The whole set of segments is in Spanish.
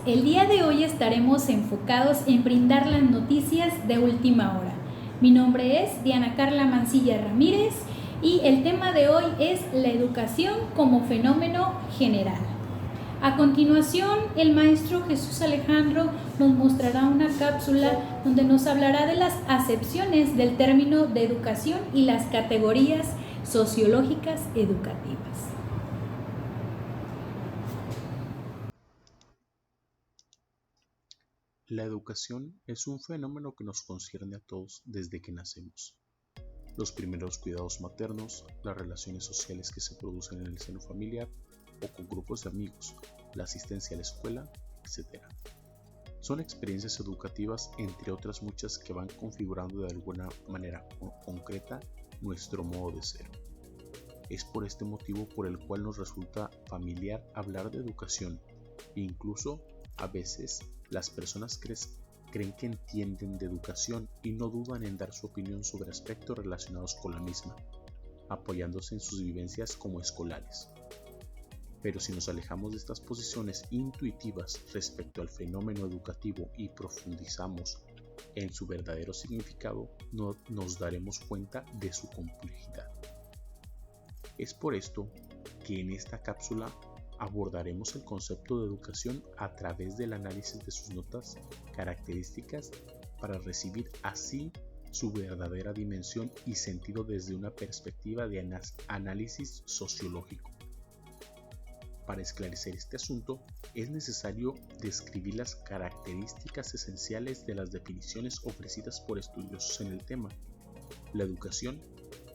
El día de hoy estaremos enfocados en brindar las noticias de última hora. Mi nombre es Diana Carla Mancilla Ramírez y el tema de hoy es la educación como fenómeno general. A continuación, el maestro Jesús Alejandro nos mostrará una cápsula donde nos hablará de las acepciones del término de educación y las categorías sociológicas educativas. La educación es un fenómeno que nos concierne a todos desde que nacemos. Los primeros cuidados maternos, las relaciones sociales que se producen en el seno familiar o con grupos de amigos, la asistencia a la escuela, etc. Son experiencias educativas, entre otras muchas, que van configurando de alguna manera concreta nuestro modo de ser. Es por este motivo por el cual nos resulta familiar hablar de educación e incluso a veces las personas creen que entienden de educación y no dudan en dar su opinión sobre aspectos relacionados con la misma, apoyándose en sus vivencias como escolares. Pero si nos alejamos de estas posiciones intuitivas respecto al fenómeno educativo y profundizamos en su verdadero significado, no nos daremos cuenta de su complejidad. Es por esto que en esta cápsula abordaremos el concepto de educación a través del análisis de sus notas características para recibir así su verdadera dimensión y sentido desde una perspectiva de análisis sociológico. Para esclarecer este asunto, es necesario describir las características esenciales de las definiciones ofrecidas por estudiosos en el tema. La educación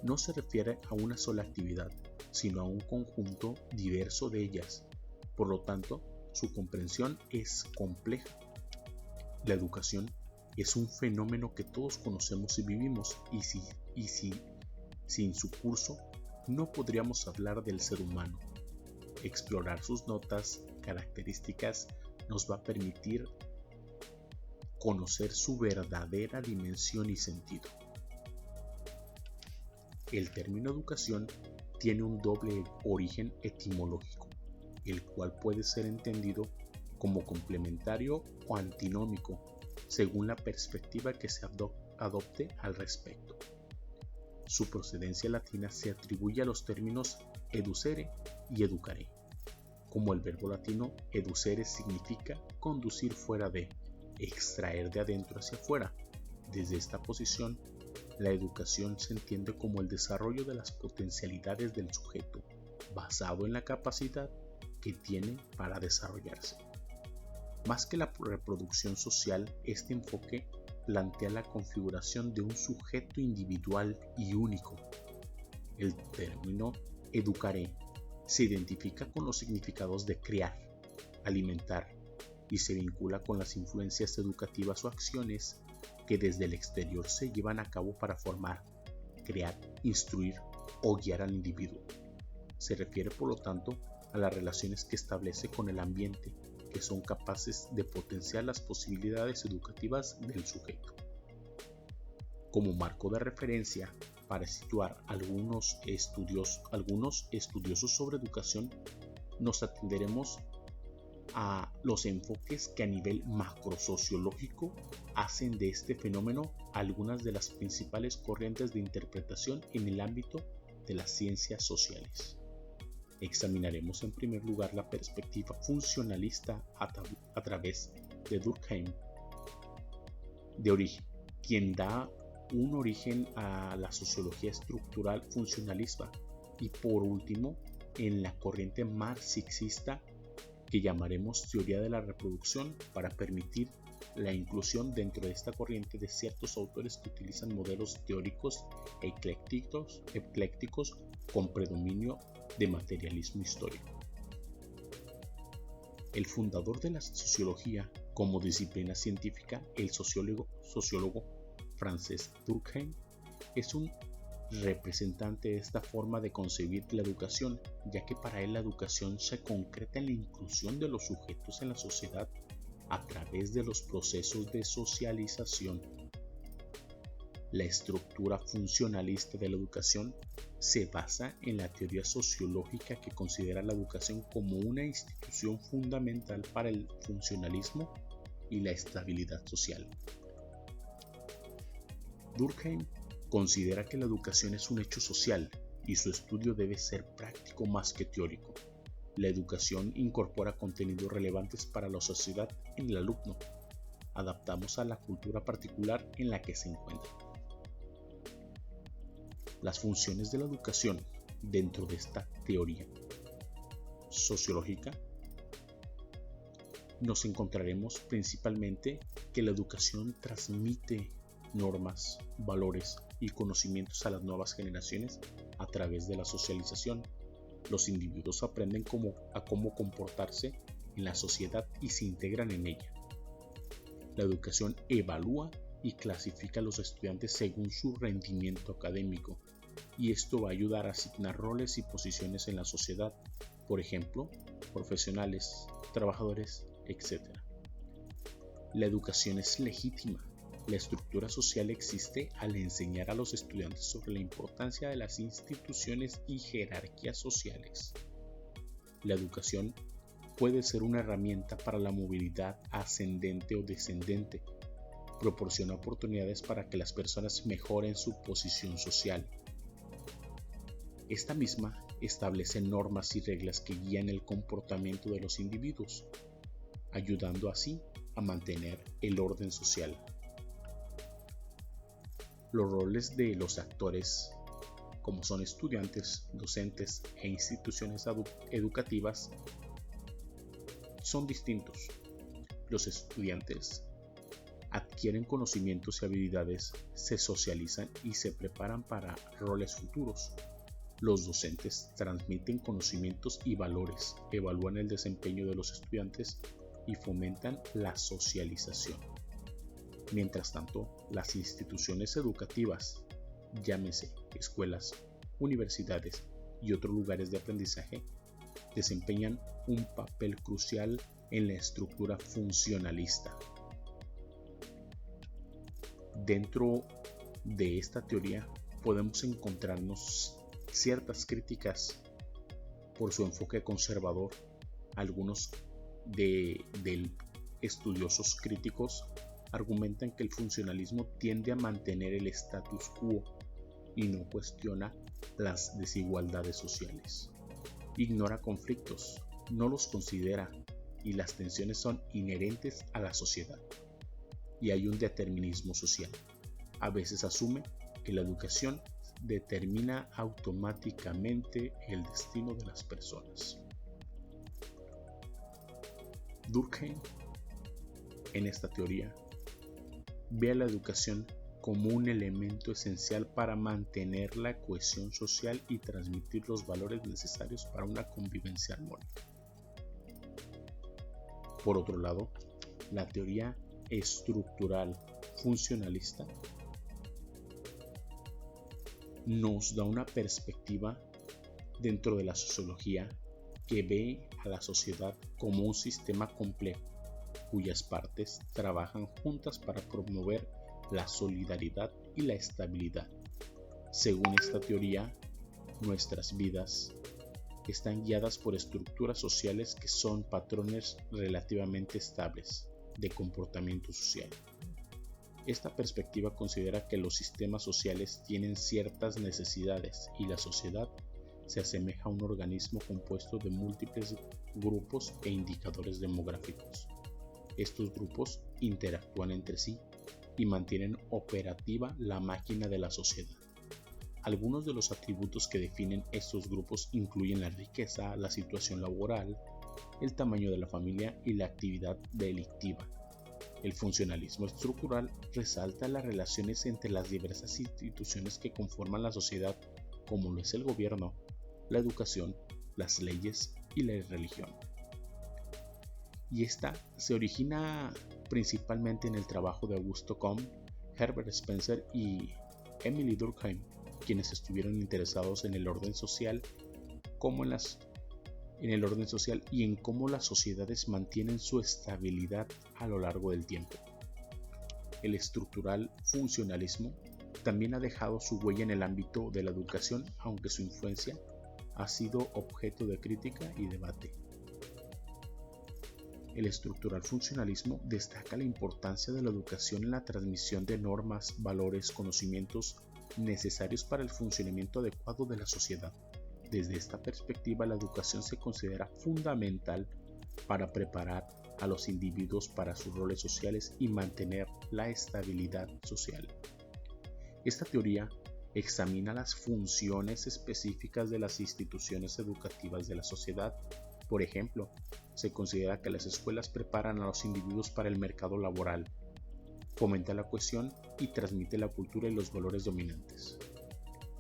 no se refiere a una sola actividad, sino a un conjunto diverso de ellas. Por lo tanto, su comprensión es compleja. La educación es un fenómeno que todos conocemos y vivimos, y sin su curso no podríamos hablar del ser humano. Explorar sus notas, características, nos va a permitir conocer su verdadera dimensión y sentido. El término educación tiene un doble origen etimológico, el cual puede ser entendido como complementario o antinómico, según la perspectiva que se adopte al respecto. Su procedencia latina se atribuye a los términos educere y educare, como el verbo latino educere significa conducir fuera de, extraer de adentro hacia afuera. Desde esta posición, la educación se entiende como el desarrollo de las potencialidades del sujeto, basado en la capacidad que tiene para desarrollarse. Más que la reproducción social, este enfoque plantea la configuración de un sujeto individual y único. El término educare se identifica con los significados de criar, alimentar, y se vincula con las influencias educativas o acciones que desde el exterior se llevan a cabo para formar, crear, instruir o guiar al individuo. Se refiere, por lo tanto, a las relaciones que establece con el ambiente, que son capaces de potenciar las posibilidades educativas del sujeto. Como marco de referencia para situar algunos estudiosos sobre educación, nos atenderemos a los enfoques que a nivel macrosociológico hacen de este fenómeno algunas de las principales corrientes de interpretación en el ámbito de las ciencias sociales. Examinaremos en primer lugar la perspectiva funcionalista a través de Durkheim, de origen, quien da un origen a la sociología estructural funcionalista, y por último en la corriente marxista que llamaremos teoría de la reproducción, para permitir la inclusión dentro de esta corriente de ciertos autores que utilizan modelos teóricos eclécticos con predominio de materialismo histórico. El fundador de la sociología como disciplina científica, el sociólogo francés Durkheim, es un representante de esta forma de concebir la educación, ya que para él la educación se concreta en la inclusión de los sujetos en la sociedad a través de los procesos de socialización. La estructura funcionalista de la educación se basa en la teoría sociológica que considera la educación como una institución fundamental para el funcionalismo y la estabilidad social. Durkheim considera que la educación es un hecho social y su estudio debe ser práctico más que teórico. La educación incorpora contenidos relevantes para la sociedad en el alumno, adaptados a la cultura particular en la que se encuentra. Las funciones de la educación dentro de esta teoría sociológica nos encontraremos principalmente que la educación transmite normas, valores y conocimientos a las nuevas generaciones a través de la socialización. Los individuos aprenden a cómo comportarse en la sociedad y se integran en ella. La educación evalúa y clasifica a los estudiantes según su rendimiento académico, y esto va a ayudar a asignar roles y posiciones en la sociedad, por ejemplo, profesionales, trabajadores, etc. La educación es legítima. La estructura social existe al enseñar a los estudiantes sobre la importancia de las instituciones y jerarquías sociales. La educación puede ser una herramienta para la movilidad ascendente o descendente. Proporciona oportunidades para que las personas mejoren su posición social. Esta misma establece normas y reglas que guían el comportamiento de los individuos, ayudando así a mantener el orden social. Los roles de los actores, como son estudiantes, docentes e instituciones educativas, son distintos. Los estudiantes adquieren conocimientos y habilidades, se socializan y se preparan para roles futuros. Los docentes transmiten conocimientos y valores, evalúan el desempeño de los estudiantes y fomentan la socialización. Mientras tanto, las instituciones educativas, llámese escuelas, universidades y otros lugares de aprendizaje, desempeñan un papel crucial en la estructura funcionalista. Dentro de esta teoría podemos encontrarnos ciertas críticas por su enfoque conservador. Algunos de estudiosos críticos argumentan que el funcionalismo tiende a mantener el status quo y no cuestiona las desigualdades sociales. Ignora conflictos, no los considera, y las tensiones son inherentes a la sociedad. Y hay un determinismo social. A veces asume que la educación determina automáticamente el destino de las personas. Durkheim, en esta teoría, ve a la educación como un elemento esencial para mantener la cohesión social y transmitir los valores necesarios para una convivencia armónica. Por otro lado, la teoría estructural funcionalista nos da una perspectiva dentro de la sociología que ve a la sociedad como un sistema complejo cuyas partes trabajan juntas para promover la solidaridad y la estabilidad. Según esta teoría, nuestras vidas están guiadas por estructuras sociales que son patrones relativamente estables de comportamiento social. Esta perspectiva considera que los sistemas sociales tienen ciertas necesidades y la sociedad se asemeja a un organismo compuesto de múltiples grupos e indicadores demográficos. Estos grupos interactúan entre sí y mantienen operativa la máquina de la sociedad. Algunos de los atributos que definen estos grupos incluyen la riqueza, la situación laboral, el tamaño de la familia y la actividad delictiva. El funcionalismo estructural resalta las relaciones entre las diversas instituciones que conforman la sociedad, como lo es el gobierno, la educación, las leyes y la religión. Y esta se origina principalmente en el trabajo de Augusto Comte, Herbert Spencer y Emile Durkheim, quienes estuvieron interesados en el orden social y en cómo las sociedades mantienen su estabilidad a lo largo del tiempo. El estructural funcionalismo también ha dejado su huella en el ámbito de la educación, aunque su influencia ha sido objeto de crítica y debate. El estructural funcionalismo destaca la importancia de la educación en la transmisión de normas, valores, conocimientos necesarios para el funcionamiento adecuado de la sociedad. Desde esta perspectiva, la educación se considera fundamental para preparar a los individuos para sus roles sociales y mantener la estabilidad social. Esta teoría examina las funciones específicas de las instituciones educativas de la sociedad. Por ejemplo, se considera que las escuelas preparan a los individuos para el mercado laboral, fomenta la cohesión y transmite la cultura y los valores dominantes.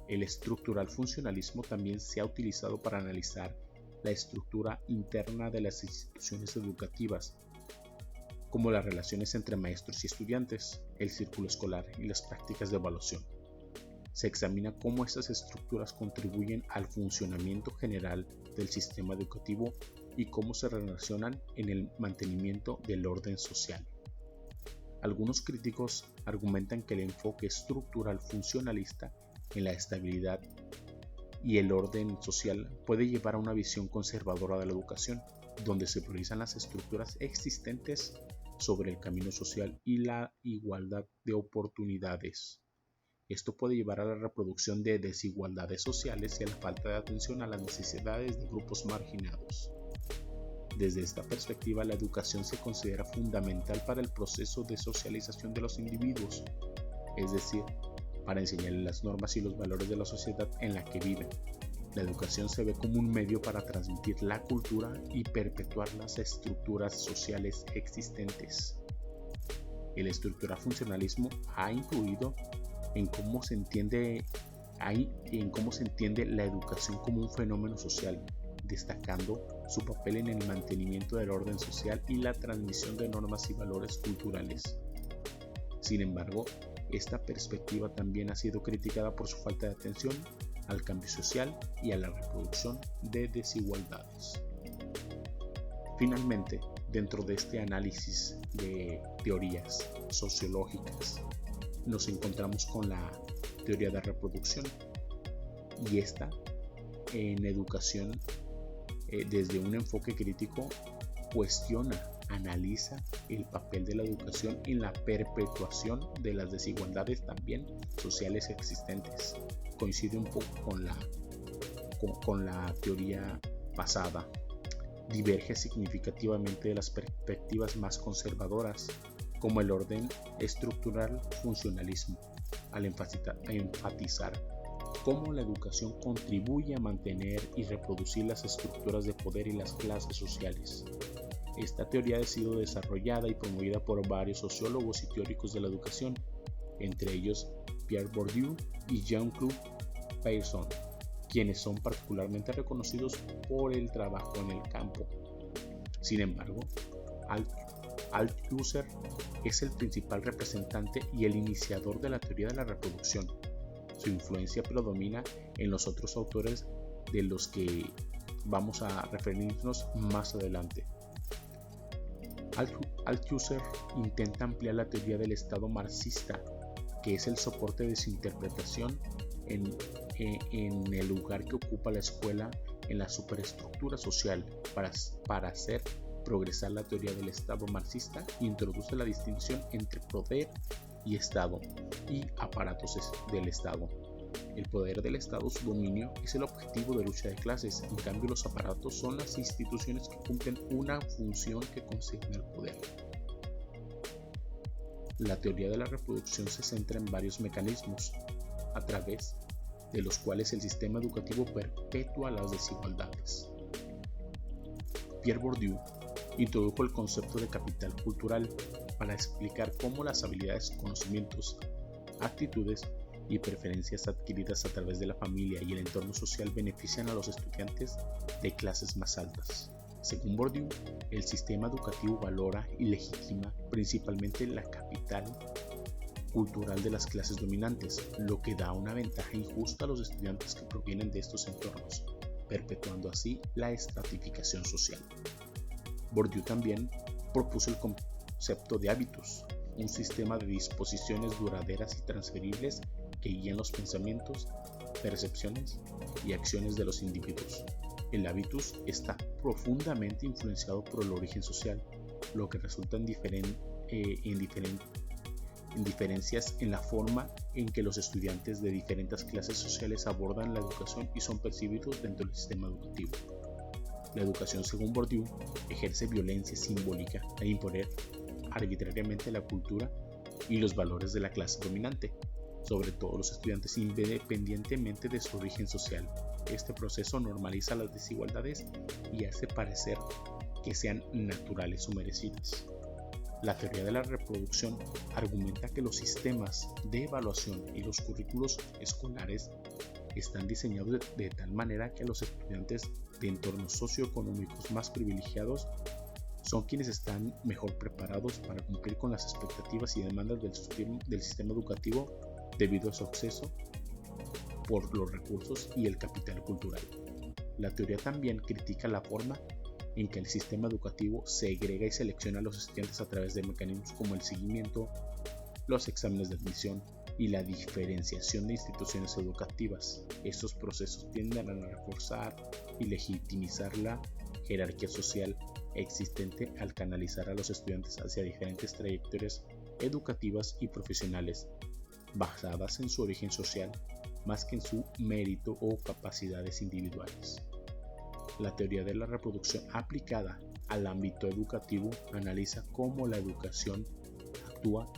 El estructural funcionalismo también se ha utilizado para analizar la estructura interna de las instituciones educativas, como las relaciones entre maestros y estudiantes, el círculo escolar y las prácticas de evaluación. Se examina cómo estas estructuras contribuyen al funcionamiento general del sistema educativo y cómo se relacionan en el mantenimiento del orden social. Algunos críticos argumentan que el enfoque estructural funcionalista en la estabilidad y el orden social puede llevar a una visión conservadora de la educación, donde se priorizan las estructuras existentes sobre el camino social y la igualdad de oportunidades. Esto puede llevar a la reproducción de desigualdades sociales y a la falta de atención a las necesidades de grupos marginados. Desde esta perspectiva, la educación se considera fundamental para el proceso de socialización de los individuos, es decir, para enseñarles las normas y los valores de la sociedad en la que viven. La educación se ve como un medio para transmitir la cultura y perpetuar las estructuras sociales existentes. El estructural funcionalismo ha influido en cómo se entiende la educación como un fenómeno social, destacando su papel en el mantenimiento del orden social y la transmisión de normas y valores culturales. Sin embargo, esta perspectiva también ha sido criticada por su falta de atención al cambio social y a la reproducción de desigualdades. Finalmente, dentro de este análisis de teorías sociológicas, nos encontramos con la teoría de reproducción, y esta en educación desde un enfoque crítico cuestiona, analiza el papel de la educación en la perpetuación de las desigualdades también sociales existentes. Coincide un poco con la teoría pasada. Diverge significativamente de las perspectivas más conservadoras, como el orden estructural funcionalismo, al enfatizar cómo la educación contribuye a mantener y reproducir las estructuras de poder y las clases sociales. Esta teoría ha sido desarrollada y promovida por varios sociólogos y teóricos de la educación, entre ellos Pierre Bourdieu y Jean-Claude Pearson, quienes son particularmente reconocidos por el trabajo en el campo. Sin embargo, Althusser es el principal representante y el iniciador de la teoría de la reproducción. Su influencia predomina en los otros autores de los que vamos a referirnos más adelante. Althusser intenta ampliar la teoría del Estado marxista, que es el soporte de su interpretación en el lugar que ocupa la escuela en la superestructura social. Para hacer progresar la teoría del Estado marxista, introduce la distinción entre poder y Estado y aparatos del Estado. El poder del Estado, su dominio, es el objetivo de lucha de clases. En cambio, los aparatos son las instituciones que cumplen una función que concierne al poder. La teoría de la reproducción se centra en varios mecanismos, a través de los cuales el sistema educativo perpetúa las desigualdades. Pierre Bourdieu introdujo el concepto de capital cultural para explicar cómo las habilidades, conocimientos, actitudes y preferencias adquiridas a través de la familia y el entorno social benefician a los estudiantes de clases más altas. Según Bourdieu, el sistema educativo valora y legitima principalmente la capital cultural de las clases dominantes, lo que da una ventaja injusta a los estudiantes que provienen de estos entornos, perpetuando así la estratificación social. Bourdieu también propuso el concepto de hábitos, un sistema de disposiciones duraderas y transferibles que guían los pensamientos, percepciones y acciones de los individuos. El hábitus está profundamente influenciado por el origen social, lo que resulta en diferencias en la forma en que los estudiantes de diferentes clases sociales abordan la educación y son percibidos dentro del sistema educativo. La educación, según Bourdieu, ejerce violencia simbólica al imponer arbitrariamente la cultura y los valores de la clase dominante sobre todos los estudiantes independientemente de su origen social. Este proceso normaliza las desigualdades y hace parecer que sean naturales o merecidas. La teoría de la reproducción argumenta que los sistemas de evaluación y los currículos escolares están diseñados de tal manera que los estudiantes de entornos socioeconómicos más privilegiados son quienes están mejor preparados para cumplir con las expectativas y demandas del sistema educativo debido a su acceso por los recursos y el capital cultural. La teoría también critica la forma en que el sistema educativo segrega y selecciona a los estudiantes a través de mecanismos como el seguimiento, los exámenes de admisión y la diferenciación de instituciones educativas. Estos procesos tienden a reforzar y legitimizar la jerarquía social existente al canalizar a los estudiantes hacia diferentes trayectorias educativas y profesionales basadas en su origen social más que en su mérito o capacidades individuales. La teoría de la reproducción aplicada al ámbito educativo analiza cómo la educación actúa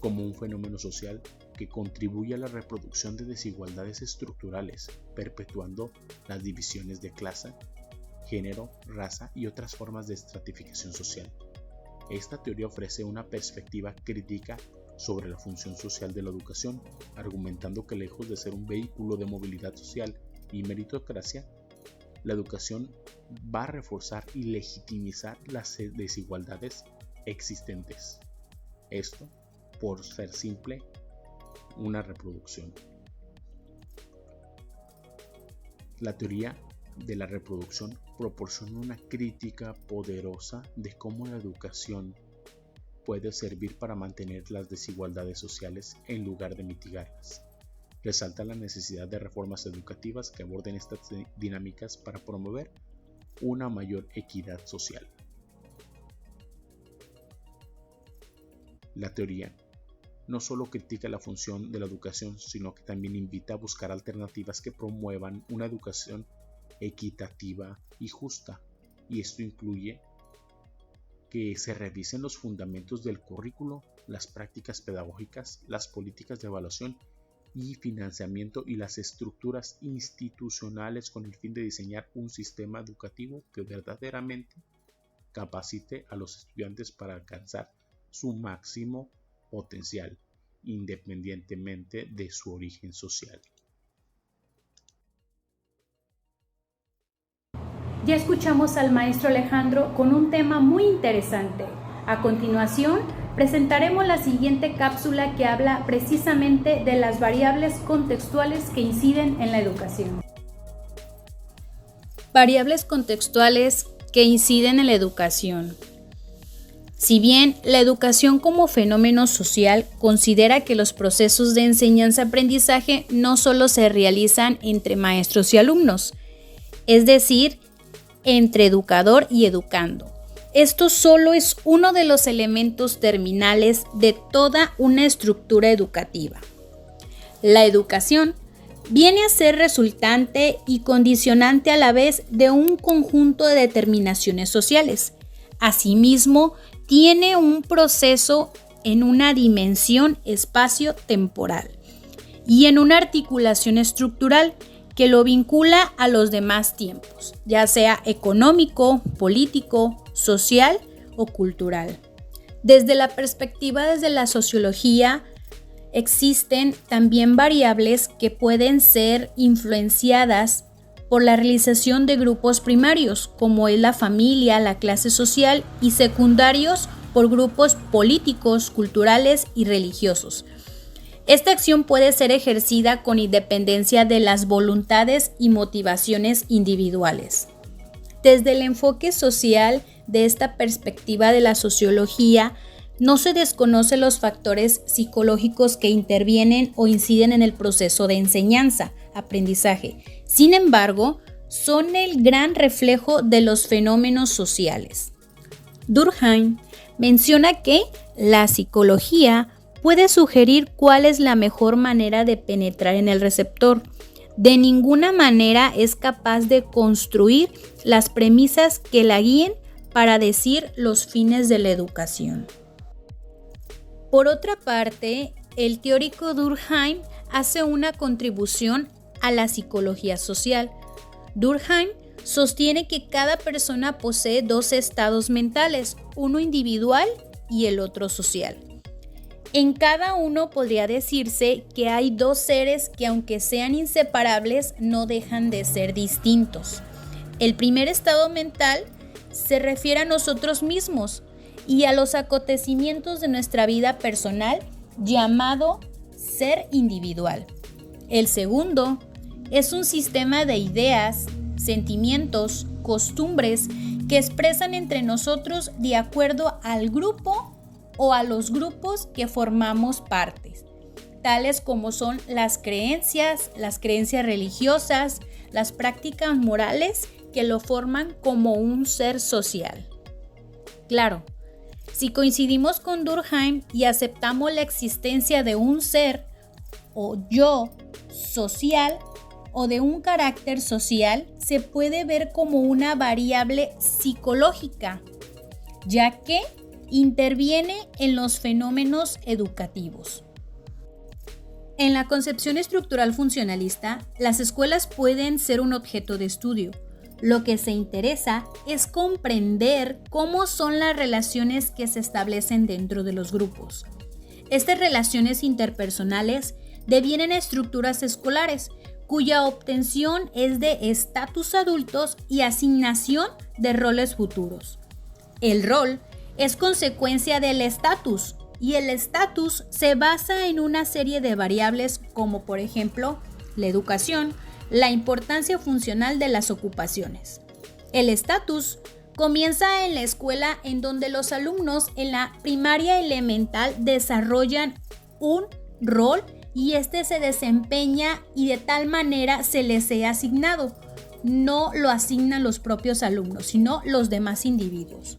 como un fenómeno social que contribuye a la reproducción de desigualdades estructurales, perpetuando las divisiones de clase, género, raza y otras formas de estratificación social. Esta teoría ofrece una perspectiva crítica sobre la función social de la educación, argumentando que lejos de ser un vehículo de movilidad social y meritocracia, la educación va a reforzar y legitimizar las desigualdades existentes. Esto, por ser simple, una reproducción. La teoría de la reproducción proporciona una crítica poderosa de cómo la educación puede servir para mantener las desigualdades sociales en lugar de mitigarlas. Resalta la necesidad de reformas educativas que aborden estas dinámicas para promover una mayor equidad social. La teoría no solo critica la función de la educación, sino que también invita a buscar alternativas que promuevan una educación equitativa y justa, y esto incluye que se revisen los fundamentos del currículo, las prácticas pedagógicas, las políticas de evaluación y financiamiento y las estructuras institucionales con el fin de diseñar un sistema educativo que verdaderamente capacite a los estudiantes para alcanzar su máximo potencial, independientemente de su origen social. Ya escuchamos al maestro Alejandro con un tema muy interesante. A continuación, presentaremos la siguiente cápsula que habla precisamente de las variables contextuales que inciden en la educación. Variables contextuales que inciden en la educación. Si bien la educación como fenómeno social considera que los procesos de enseñanza-aprendizaje no solo se realizan entre maestros y alumnos, es decir, entre educador y educando. Esto solo es uno de los elementos terminales de toda una estructura educativa. La educación viene a ser resultante y condicionante a la vez de un conjunto de determinaciones sociales. Asimismo, tiene un proceso en una dimensión espacio-temporal y en una articulación estructural que lo vincula a los demás tiempos, ya sea económico, político, social o cultural. Desde la perspectiva de la sociología, existen también variables que pueden ser influenciadas por la realización de grupos primarios, como es la familia, la clase social, y secundarios por grupos políticos, culturales y religiosos. Esta acción puede ser ejercida con independencia de las voluntades y motivaciones individuales. Desde el enfoque social de esta perspectiva de la sociología, No se desconocen los factores psicológicos que intervienen o inciden en el proceso de enseñanza, aprendizaje. Sin embargo, son el gran reflejo de los fenómenos sociales. Durkheim menciona que la psicología puede sugerir cuál es la mejor manera de penetrar en el receptor. De ninguna manera es capaz de construir las premisas que la guíen para decir los fines de la educación. Por otra parte, el teórico Durkheim hace una contribución a la psicología social. Durkheim sostiene que cada persona posee dos estados mentales, uno individual y el otro social. En cada uno podría decirse que hay dos seres que, aunque sean inseparables, no dejan de ser distintos. El primer estado mental se refiere a nosotros mismos y a los acontecimientos de nuestra vida personal, llamado ser individual. El segundo es un sistema de ideas, sentimientos, costumbres que expresan entre nosotros de acuerdo al grupo o a los grupos que formamos partes, tales como son las creencias religiosas, las prácticas morales que lo forman como un ser social. Claro, si coincidimos con Durkheim y aceptamos la existencia de un ser o yo social o de un carácter social, se puede ver como una variable psicológica, ya que interviene en los fenómenos educativos. En la concepción estructural funcionalista, las escuelas pueden ser un objeto de estudio. Lo que se interesa es comprender cómo son las relaciones que se establecen dentro de los grupos. Estas relaciones interpersonales devienen estructuras escolares, cuya obtención es de estatus adultos y asignación de roles futuros. El rol es consecuencia del estatus, y el estatus se basa en una serie de variables como, por ejemplo, la educación, la importancia funcional de las ocupaciones. El estatus comienza en la escuela, en donde los alumnos en la primaria elemental desarrollan un rol y este se desempeña y de tal manera se les sea asignado. No lo asignan los propios alumnos, sino los demás individuos.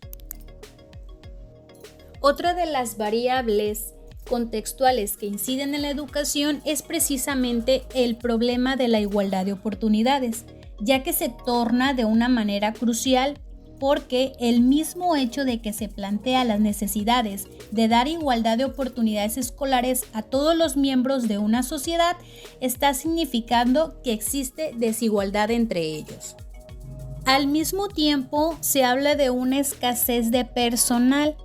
Otra de las variables contextuales que inciden en la educación es precisamente el problema de la igualdad de oportunidades, ya que se torna de una manera crucial porque el mismo hecho de que se plantea las necesidades de dar igualdad de oportunidades escolares a todos los miembros de una sociedad está significando que existe desigualdad entre ellos. Al mismo tiempo, se habla de una escasez de personal,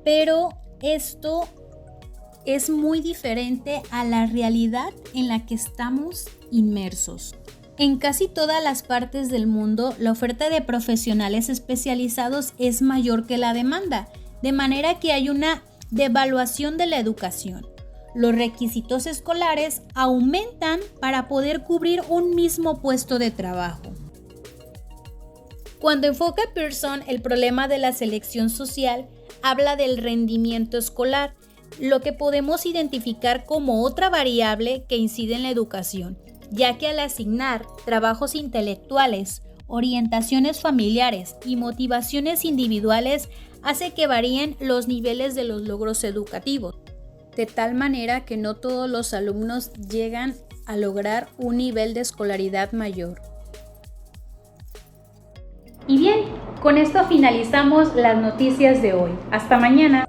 pero esto es muy diferente a la realidad en la que estamos inmersos. En casi todas las partes del mundo, la oferta de profesionales especializados es mayor que la demanda, de manera que hay una devaluación de la educación. Los requisitos escolares aumentan para poder cubrir un mismo puesto de trabajo. Cuando enfoca Pearson el problema de la selección social, habla del rendimiento escolar, lo que podemos identificar como otra variable que incide en la educación, ya que al asignar trabajos intelectuales, orientaciones familiares y motivaciones individuales hace que varíen los niveles de los logros educativos, de tal manera que no todos los alumnos llegan a lograr un nivel de escolaridad mayor. Y bien, con esto finalizamos las noticias de hoy. Hasta mañana.